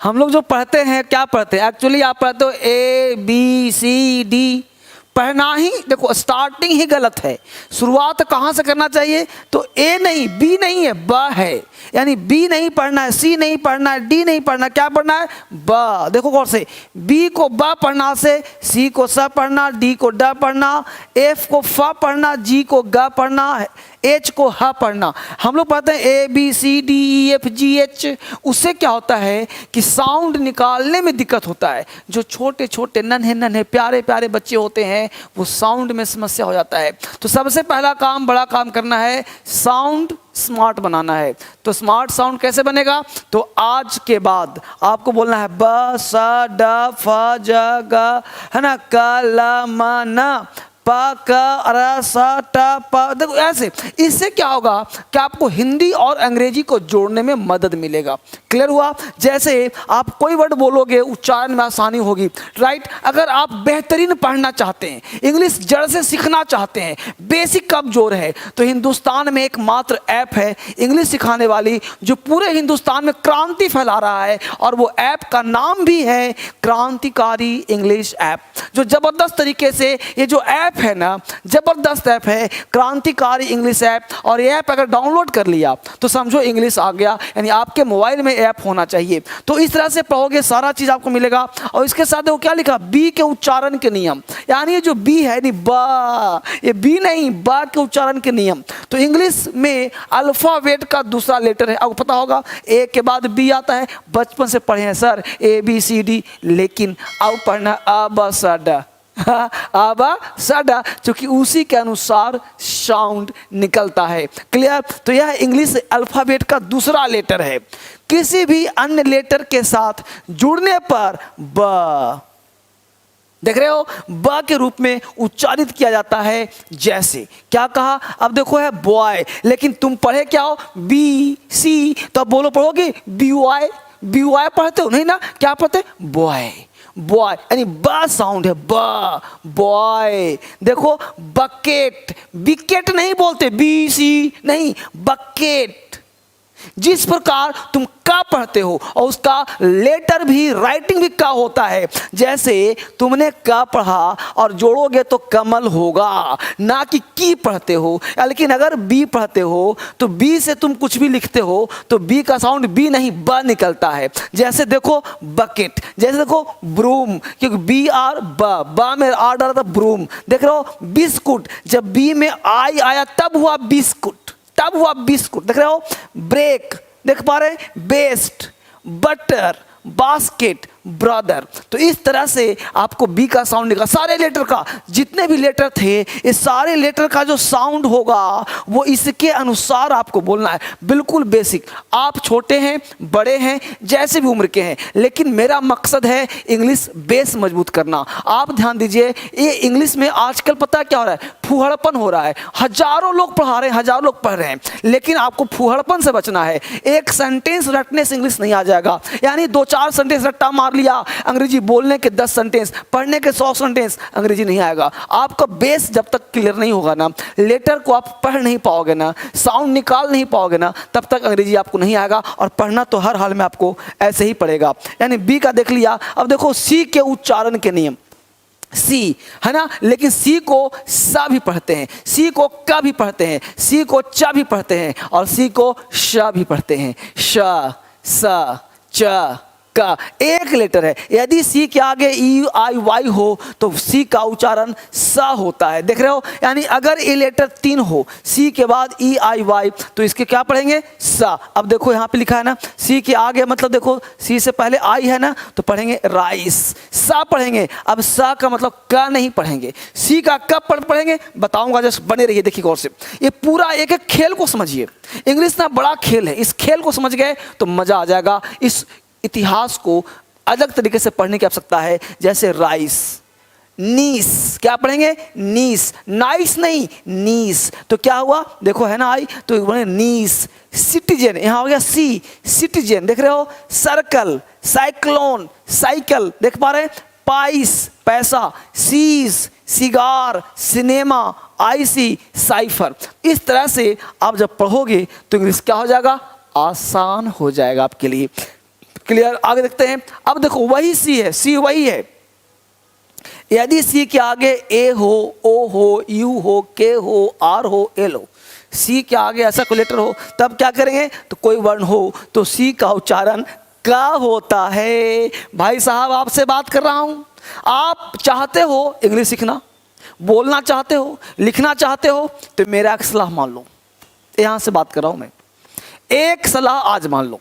हम लोग जो पढ़ते हैं क्या पढ़ते हैं एक्चुअली, आप पढ़ते हो ABCD, पढ़ना ही देखो स्टार्टिंग ही गलत है। शुरुआत कहाँ से करना चाहिए, तो A नहीं B नहीं है ब है, यानी B नहीं पढ़ना है, C नहीं पढ़ना है, D नहीं पढ़ना, क्या पढ़ना है ब। देखो गौर से, B को ब पढ़ना से C को स पढ़ना, D को ड पढ़ना, F को फ पढ़ना, G को ग पढ़ना, H को ह पढ़ना। हम लोग पढ़ते हैं ABCDEFGH, उससे क्या होता है कि साउंड निकालने में दिक्कत होता है। जो छोटे छोटे नन्हे नन्हे प्यारे प्यारे बच्चे होते हैं वो साउंड में समस्या हो जाता है। तो सबसे पहला काम, बड़ा काम करना है, साउंड स्मार्ट बनाना है। तो स्मार्ट साउंड कैसे बनेगा, तो आज के बाद आपको बोलना है ब स ड फ ज ग, है ना, क ल म न प क र स ट प। देखो ऐसे, इससे क्या होगा कि आपको हिंदी और अंग्रेजी को जोड़ने में मदद मिलेगा। क्लियर हुआ। जैसे आप कोई वर्ड बोलोगे उच्चारण में आसानी होगी, राइट। अगर आप बेहतरीन पढ़ना चाहते हैं, इंग्लिश जड़ से सीखना चाहते हैं, बेसिक कमजोर है, तो हिंदुस्तान में एकमात्र ऐप है इंग्लिश सिखाने वाली जो पूरे हिंदुस्तान में क्रांति फैला रहा है, और वो ऐप का नाम भी है क्रांतिकारी इंग्लिश ऐप। जो जबरदस्त तरीके से ये जो ऐप है ना, जबरदस्त ऐप है क्रांतिकारी इंग्लिश ऐप। और ये ऐप अगर डाउनलोड कर लिया तो समझो इंग्लिश आ गया, यानी आपके मोबाइल में ऐप होना चाहिए। तो इस तरह से पढ़ोगे सारा चीज आपको मिलेगा। और इसके साथ वो क्या लिखा, बी के उच्चारण के नियम, यानी ये जो बी है नहीं ब, ये बी नहीं ब के उच्चारण के नियम। तो इंग्लिश में अल्फाबेट का दूसरा लेटर है, आपको पता होगा ए के बाद बी आता है। बचपन से पढ़े हैं सर ABCD, लेकिन अब पढ़ना अ ब स ड, अब सडा, क्योंकि उसी के अनुसार साउंड निकलता है। क्लियर। तो यह इंग्लिश अल्फाबेट का दूसरा लेटर है। किसी भी अन्य लेटर के साथ जुड़ने पर ब, देख रहे हो, ब के रूप में उच्चारित किया जाता है। जैसे क्या कहा, अब देखो है बॉय, लेकिन तुम पढ़े क्या हो BC, तो अब बोलो पढ़ोगे BY, BY पढ़ते हो नहीं ना, क्या पढ़ते, बॉय, बॉय, यानी ब साउंड है ब, बॉय। देखो बकेट, विकेट नहीं बोलते, BC नहीं, बकेट। जिस प्रकार तुम का पढ़ते हो और उसका लेटर भी, राइटिंग भी का होता है। जैसे तुमने का पढ़ा और जोड़ोगे तो कमल होगा, ना कि की पढ़ते हो। लेकिन अगर बी पढ़ते हो तो बी से तुम कुछ भी लिखते हो तो बी का साउंड बी नहीं ब निकलता है। जैसे देखो बकेट, जैसे देखो ब्रूम, क्योंकि BR ब में आर डाला था ब्रूम। देख रहे हो बिस्कुट, जब बी में आई आया तब हुआ बिस्कुट, तब हुआ बिस्कुट। देख रहे हो ब्रेक, देख पा रहे हैं, बेस्ट, बटर, बास्केट, ब्रदर। तो इस तरह से आपको बी का साउंड निकला। सारे लेटर का, जितने भी लेटर थे, इस सारे लेटर का जो साउंड होगा वो इसके अनुसार आपको बोलना है। बिल्कुल बेसिक। आप छोटे हैं, बड़े हैं, जैसे भी उम्र के हैं, लेकिन मेरा मकसद है इंग्लिश बेस मजबूत करना। आप ध्यान दीजिए, ये इंग्लिश में आजकल पता क्या हो रहा है, फूहड़पन हो रहा है। हजारों लोग पढ़ा रहे हैं, हजारों लोग पढ़ रहे हैं, लेकिन आपको फूहड़पन से बचना है। एक सेंटेंस रटने से इंग्लिश नहीं आ जाएगा, यानी 2-4 सेंटेंस रट्टा मार लिया, अंग्रेजी बोलने के 10 सेंटेंस, पढ़ने के 100 सेंटेंस, अंग्रेजी नहीं आएगा। आपका बेस जब तक क्लियर नहीं होगा ना, लेटर को आप पढ़ नहीं पाओगे ना, साउंड निकाल नहीं पाओगे ना, तब तक अंग्रेजी आपको नहीं आएगा। और पढ़ना तो हर हाल में आपको ऐसे ही पड़ेगा। यानी बी का देख लिया। अब देखो सी के उच्चारण के नियम, सी है ना, लेकिन सी को सा भी पढ़ते हैं, सी को का भी पढ़ते हैं, सी को चा भी पढ़ते हैं, और सी को श भी पढ़ते हैं। श, स, च, का एक लेटर है। यदि सी के आगे EIY हो तो सी का उच्चारण स होता है। देख रहे हो, यानी अगर ये लेटर 3 हो, सी के बाद EIY, तो इसके क्या पढ़ेंगे, स। अब देखो यहाँ पे लिखा है ना, सी के आगे, मतलब देखो सी से पहले आई है ना, तो पढ़ेंगे राइस, सा पढ़ेंगे। अब सा का मतलब का नहीं पढ़ेंगे। सी का कब पढ़ेंगे बताऊंगा, जस्ट बने रहिए, देखिए गौर से। ये पूरा एक एक खेल को समझिए। इंग्लिश ना बड़ा खेल है, इस खेल को समझ गए तो मजा आ जाएगा। इस इतिहास को अलग तरीके से पढ़ने की आवश्यकता है। जैसे राइस, नीस, क्या पढ़ेंगे, नीस, नाइस नहीं, नीस। तो क्या हुआ, देखो है ना आई, तो बोले नीस। सिटीजन, यहाँ हो गया सी, सिटीजन। देख रहे हो, सर्कल, साइक्लोन, साइकिल, देख पा रहे हैं, पाइस, पैसा, cease, cigar, cinema, icy, cipher. इस तरह से आप जब पढ़ोगे तो इंग्लिश क्या हो जाएगा, आसान हो जाएगा आपके लिए। क्लियर? आगे देखते हैं। अब देखो वही सी है, सी वही है। यदि सी के आगे ए हो, ओ हो, यू हो, के हो, आर हो, एल हो, सी के आगे ऐसा कोई लेटर हो, तब क्या करेंगे? तो कोई वर्ण हो तो सी का उच्चारण का होता है। भाई साहब आपसे बात कर रहा हूं, आप चाहते हो इंग्लिश सीखना, बोलना चाहते हो, लिखना चाहते हो, तो मेरा एक सलाह मान लो। यहां से बात कर रहा हूं मैं, एक सलाह आज मान लो।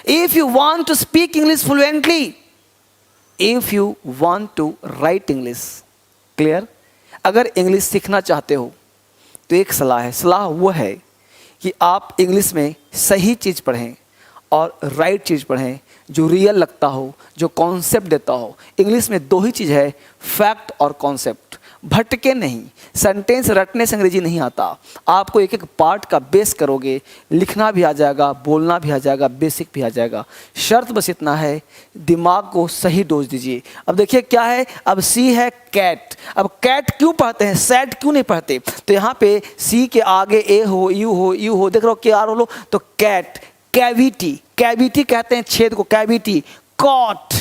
If you want to speak English fluently, if you want to write English, clear? अगर इंग्लिश सीखना चाहते हो तो एक सलाह है, सलाह वो है कि आप इंग्लिश में सही चीज़ पढ़ें और राइट चीज़ पढ़ें, जो रियल लगता हो, जो कॉन्सेप्ट देता हो। इंग्लिश में दो ही चीज़ है, फैक्ट और कॉन्सेप्ट। भटके नहीं, सेंटेंस रटने से अंग्रेजी नहीं आता। आपको एक एक पार्ट का बेस करोगे, लिखना भी आ जाएगा, बोलना भी आ जाएगा, बेसिक भी आ जाएगा। शर्त बस इतना है, दिमाग को सही डोज दीजिए। अब देखिए क्या है, अब सी है कैट। अब कैट क्यों पढ़ते हैं, सैड क्यों नहीं पढ़ते? तो यहाँ पे सी के आगे ए हो, यू हो, यू हो, देख रहे हो के आर हो, तो कैट। कैविटी, कैविटी कहते हैं छेद को, cavity. Cot,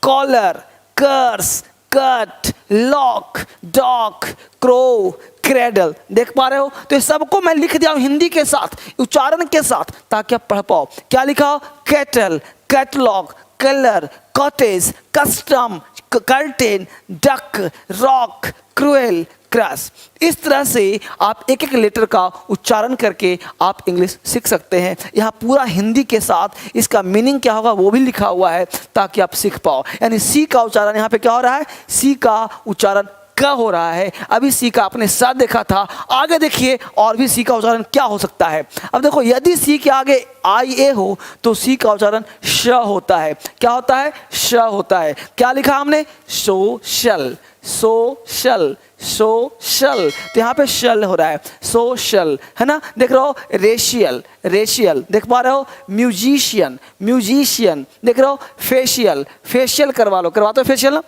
collar, curse, cut, lock, dock, crow, cradle. देख पा रहे हो? तो ये सबको मैं लिख दिया हूं हिंदी के साथ, उच्चारण के साथ, ताकि आप पढ़ पाओ। क्या लिखा हो? Cattle, catalogue, colour, cottage, custom, curtain, duck, rock, cruel, cross. इस तरह से आप एक एक लेटर का उच्चारण करके आप इंग्लिश सीख सकते हैं। यहाँ पूरा हिंदी के साथ इसका मीनिंग क्या होगा वो भी लिखा हुआ है, ताकि आप सीख पाओ। यानी सी का उच्चारण यहाँ पे क्या हो रहा है? सी का उच्चारण का हो रहा है। अभी सी का आपने साथ देखा था, आगे देखिए और भी सी का उच्चारण क्या हो सकता है। अब देखो, यदि सी के आगे आई ए हो तो सी का उच्चारण श होता है। क्या होता है? श होता है। क्या लिखा हमने? Social, social, social. तो यहाँ पे शल हो रहा है, सोशल, है ना? देख रहे हो? रेशियल, रेशियल, देख पा रहे हो? म्यूजिशियन, म्यूजिशियन, देख रहे हो? फेशियल, फेशियल करवा लो, करवाते हो फेशियल ना?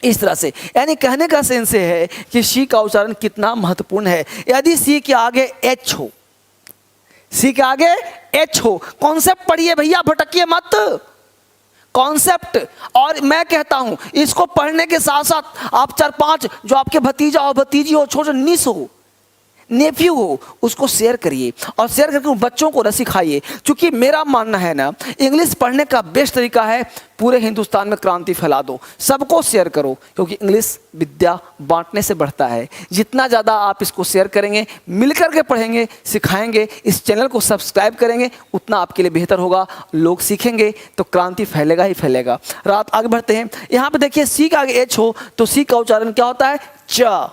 इस तरह से, यानी कहने का सेंस है कि सी का उच्चारण कितना महत्वपूर्ण है। यदि सी के आगे एच हो, सी के आगे एच हो, कॉन्सेप्ट पढ़िए भैया, भटकिए मत, कॉन्सेप्ट। और मैं कहता हूं इसको पढ़ने के साथ साथ आप 4-5 जो आपके भतीजा हो, भतीजी हो, छोटे नीस हो, नेफ्यू हो, उसको शेयर करिए और शेयर करके उन बच्चों को सिखाइए। क्योंकि मेरा मानना है ना, इंग्लिश पढ़ने का बेस्ट तरीका है पूरे हिंदुस्तान में क्रांति फैला दो, सबको शेयर करो। क्योंकि इंग्लिश विद्या बांटने से बढ़ता है। जितना ज़्यादा आप इसको शेयर करेंगे, मिलकर के पढ़ेंगे, सिखाएंगे, इस चैनल को सब्सक्राइब करेंगे, उतना आपके लिए बेहतर होगा। लोग सीखेंगे तो क्रांति फैलेगा ही फैलेगा। रात आगे बढ़ते हैं। यहाँ पे देखिए सी का आगे एच हो तो सी का उच्चारण क्या होता है? च,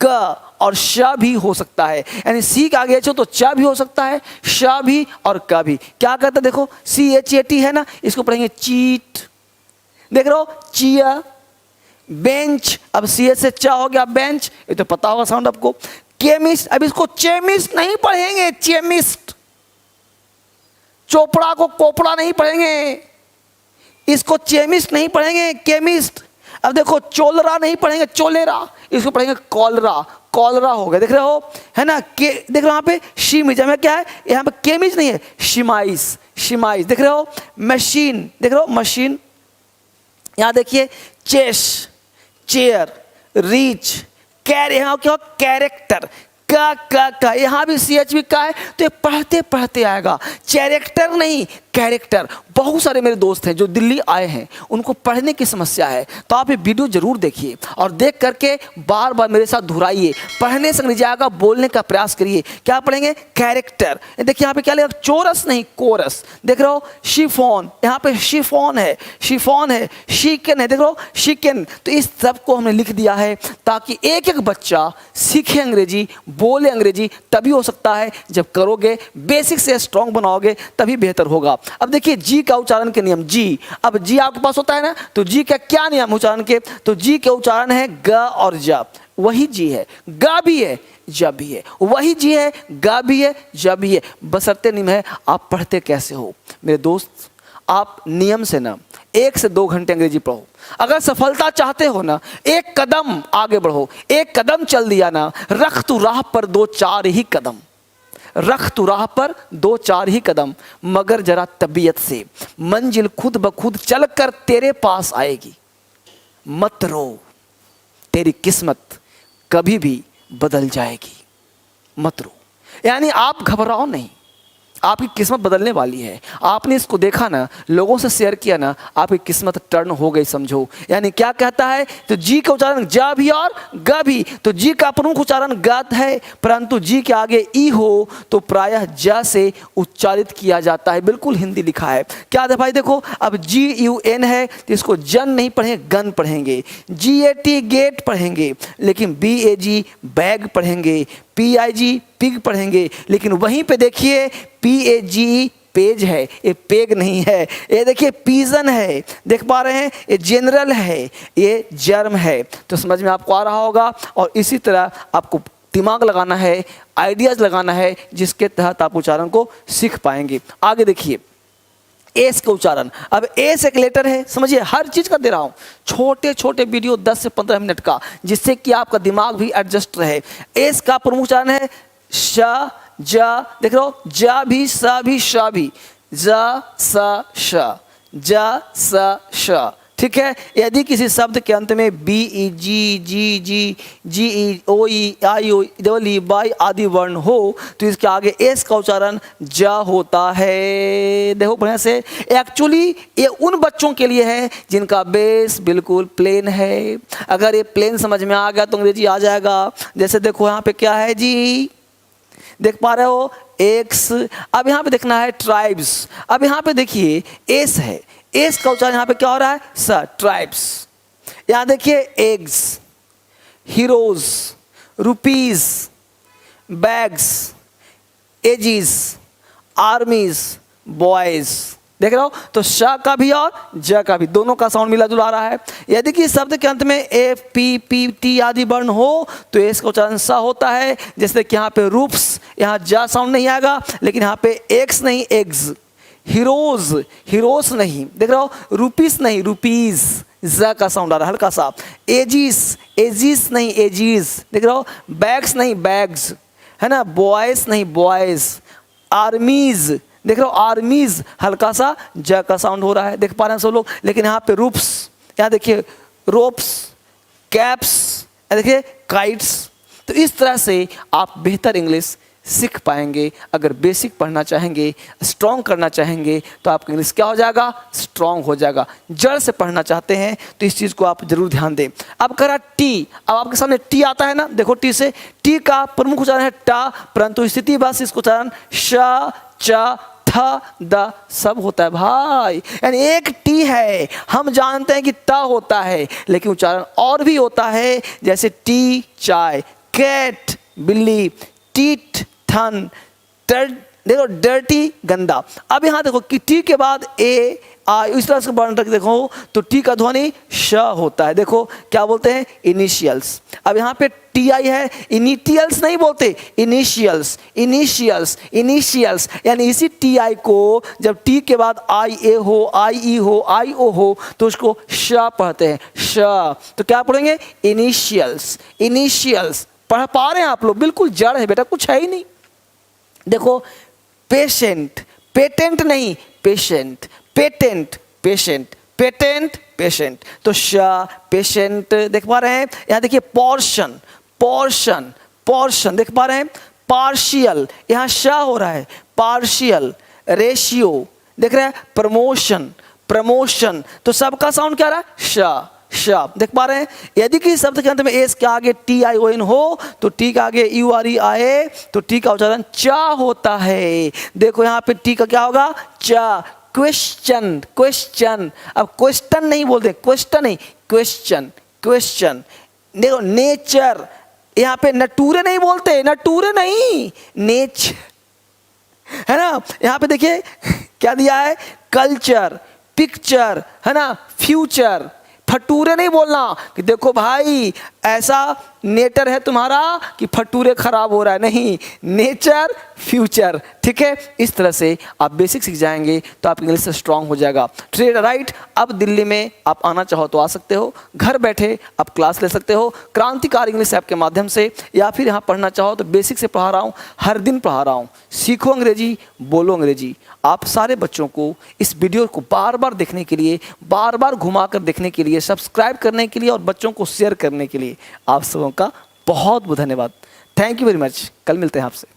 क और श भी हो सकता है। यानी सी के आगे एच हो तो च भी हो सकता है, श भी और क भी। क्या कहता है? देखो CHAT है ना, इसको पढ़ेंगे चीट, देख रहे हो? चिया, बेंच, अब सी से च हो गया बेंच, ये तो पता होगा साउंड आपको। केमिस्ट, अब इसको चेमिस्ट नहीं पढ़ेंगे, चेमिस्ट। चोपड़ा को कोपड़ा नहीं पढ़ेंगे, इसको चेमिस्ट नहीं पढ़ेंगे, केमिस्ट। अब देखो चोलरा नहीं पढ़ेंगे, चोलेरा, इसको पढ़ेंगे कॉलरा, कॉलरा हो गया, देख रहे हो? है ना? के देख रहे हो यहाँ पे शीमिज में क्या है? यहाँ पे केमिज नहीं है, शिमाइस, शिमाइस, देख रहे हो? मशीन, देख रहे हो? मशीन। यहाँ देखिए चेस, चेयर, रीच, कैर, यहाँ क्या? कैरेक्टर, का यहाँ भी CH भी का है, तो ये पढ़ते पढ़ते आएगा। कैरेक्टर नहीं, कैरेक्टर। बहुत सारे मेरे दोस्त हैं जो दिल्ली आए हैं, उनको पढ़ने की समस्या है, तो आप ये वीडियो जरूर देखिए और देख करके बार बार मेरे साथ दोहराइए। पढ़ने से अंग्रेजी आएगा, बोलने का प्रयास करिए। क्या पढ़ेंगे? कैरेक्टर। देखिए यहाँ पे क्या लिखा? चोरस नहीं, कोरस, देख रहे हो? शिफॉन, यहाँ पे शिफॉन है, शिफॉन है, शिकन है, देख रहे हो? शिकन। तो इस सब को हमने लिख दिया है ताकि एक एक बच्चा सीखे अंग्रेजी, बोले अंग्रेजी। तभी हो सकता है जब करोगे, बेसिक से स्ट्रॉन्ग बनाओगे, तभी बेहतर होगा। अब देखिए जी का उच्चारण के नियम। जी, अब जी आपके पास होता है ना, तो जी का क्या नियम उच्चारण के? तो जी के उच्चारण है ग और ज। वही जी है, गा भी है, ज भी है। वही जी है, गा भी है, ज भी है। बशर्ते नियम है आप पढ़ते कैसे हो। मेरे दोस्त, आप नियम से ना 1 से 2 घंटे अंग्रेजी पढ़ो। अगर सफलता चाहते हो ना, एक कदम आगे बढ़ो। एक कदम चल दिया ना, रख तू राह पर 2-4 ही कदम। रख तू राह पर 2-4 ही कदम, मगर जरा तबीयत से, मंजिल खुद ब खुद चल कर तेरे पास आएगी। मत रो, तेरी किस्मत कभी भी बदल जाएगी। मत रो, यानी आप घबराओ नहीं, आपकी किस्मत बदलने वाली है। आपने इसको देखा ना, लोगों से शेयर किया ना, आपकी किस्मत टर्न हो गई समझो। यानी क्या कहता है, तो जी का उच्चारण जा भी और ग भी, तो जी का प्रमुख उच्चारण गत है, परंतु जी के आगे ई हो तो प्रायः ज से उच्चारित किया जाता है। बिल्कुल हिंदी लिखा है। क्या था भाई, देखो अब GUN है तो इसको जन नहीं पढ़ेंगे, गन पढ़ेंगे। GAT गेट पढ़ेंगे, लेकिन BAG बैग पढ़ेंगे। PIG पिग पढ़ेंगे, लेकिन वहीं पे देखिए PAGE पेज है, ये पेग नहीं है। ये देखिए पीजन है, देख पा रहे हैं, ये जनरल है, ये जर्म है। तो समझ में आपको आ रहा होगा। और इसी तरह आपको दिमाग लगाना है, आइडियाज लगाना है, जिसके तहत आप उच्चारण को सीख पाएंगे। आगे देखिए एस का उच्चारण। अब एस एक लेटर है, समझिए हर चीज का दे रहा हूं, छोटे छोटे वीडियो 10 से 15 मिनट का, जिससे कि आपका दिमाग भी एडजस्ट रहे। एस का प्रमुख उच्चारण है श, जा, देख रहे हो, जा भी, सा भी, शा भी, जा, सा, श, जा, सा, श। ठीक है। यदि किसी शब्द के अंत में BE, G, GE, OE, IO, EE, by आदि वर्ण हो तो इसके आगे एस का उच्चारण जा होता है। देखो बढ़िया से, एक्चुअली ये उन बच्चों के लिए है जिनका बेस बिल्कुल प्लेन है। अगर ये प्लेन समझ में आ गया तो अंग्रेजी आ जाएगा। जैसे देखो यहाँ पे क्या है जी, देख पा रहे हो एक्स। अब यहाँ पे देखना है ट्राइब्स। अब यहाँ पे देखिए एस है, एस का उच्चारण यहाँ पे क्या हो रहा है, स, ट्राइब्स। यहाँ देखिए eggs, heroes, rupees, bags, ages, armies, boys. देख रहे हो, तो श का भी और ज का भी दोनों का साउंड मिला जुला आ रहा है। यदि कि शब्द के अंत में एफ, पी, पी, टी आदि वर्ण हो तो एस का उच्चारण सा होता है। जैसे कि यहाँ पे रूप्स, यहाँ जा साउंड नहीं आएगा, लेकिन यहाँ पे एक्स नहीं एग्स। हीरोज, हीरोस नहीं, देख रहे हो, रुपीस नहीं रुपीज, ज का साउंड आ रहा है हल्का सा। एजिस, एजिस नहीं एजीज, देख रहे हो, बैग्स नहीं बैग्स, है ना, बॉयज नहीं बॉयज, आर्मीज, देख रहे हो, आर्मीज हल्का सा ज का साउंड हो रहा है, देख पा रहे हैं सब लोग। लेकिन यहाँ पे रूप्स, यहाँ देखिए रोप्स, कैप्स, देखिए काइट्स। तो इस तरह से आप बेहतर इंग्लिश सीख पाएंगे। अगर बेसिक पढ़ना चाहेंगे, स्ट्रॉन्ग करना चाहेंगे, तो आपका इंग्लिश क्या हो जाएगा, स्ट्रॉन्ग हो जाएगा। जड़ से पढ़ना चाहते हैं तो इस चीज़ को आप जरूर ध्यान दें। अब करा टी, अब आपके सामने टी आता है ना, देखो टी से, टी का प्रमुख उच्चारण है टा, परंतु स्थिति बस इसको उच्चारण श, च, ठ, द सब होता है भाई। यानी एक टी है, हम जानते हैं कि ता होता है, लेकिन उच्चारण और भी होता है। जैसे टी चाय, कैट बिल्ली, टीट थन, देखो डर्टी गंदा। अब यहाँ देखो कि टी के बाद ए आई, इस तरह से वर्ण रख देखो तो टी का ध्वनि श होता है। देखो क्या बोलते हैं, इनिशियल्स। अब यहाँ पे टी आई है, इनिटियल्स नहीं बोलते, इनिशियल्स, इनिशियल्स, इनिशियल्स। यानी इसी टी आई को जब टी के बाद आई ए हो, आई ई हो, आई ओ हो तो उसको श पढ़ते हैं, श। तो क्या पढ़ेंगे, इनिशियल्स, इनिशियल्स। पढ़ पा रहे हैं आप लोग, बिल्कुल जड़ है बेटा, कुछ है ही नहीं। देखो पेशेंट, पेटेंट नहीं patient, patent patient, patent patient, तो श पेशेंट। देख पा रहे हैं, यहाँ देखिए पोर्शन, पोर्शन, पोर्शन, देख पा रहे हैं, पार्शियल, यहाँ श हो रहा है, पार्शियल, रेशियो, देख रहे हैं, प्रमोशन, प्रमोशन, तो सबका साउंड क्या रहा है, श, श। देख पा रहे हैं। यदि किसी शब्द के अंत में एस के आगे टी आई ओ एन हो तो टी के आगे यू आर ई आए तो टी का उच्चारण चा होता है। देखो यहाँ पे टी का क्या होगा, चा। क्वेश्चन, क्वेश्चन, अब क्वेश्चन नहीं बोलते, क्वेश्चन नहीं, क्वेश्चन, क्वेश्चन। देखो नेचर, यहाँ पे नटूरे नहीं बोलते, नटूरे नहीं, नेचर, है ना। यहाँ पे देखिए क्या दिया है, कल्चर, पिक्चर, है ना, फ्यूचर। फटूरे नहीं बोलना कि देखो भाई ऐसा नेटर है तुम्हारा कि फटूरे खराब हो रहा है, नहीं, नेचर फ्यूचर। ठीक है, इस तरह से आप बेसिक सीख जाएंगे तो आप इंग्लिश से स्ट्रांग हो जाएगा। ट्रेड राइट, अब दिल्ली में आप आना चाहो तो आ सकते हो, घर बैठे आप क्लास ले सकते हो क्रांतिकारी इंग्लिश ऐप के माध्यम से, या फिर यहाँ पढ़ना चाहो तो बेसिक से पढ़ा रहा हूँ, हर दिन पढ़ा रहा हूँ। सीखो अंग्रेजी, बोलो अंग्रेजी। आप सारे बच्चों को इस वीडियो को बार बार देखने के लिए, बार बार घुमा कर देखने के लिए, सब्सक्राइब करने के लिए और बच्चों को शेयर करने के लिए आप सबों का बहुत बहुत धन्यवाद। Thank you very much. कल मिलते हैं आपसे।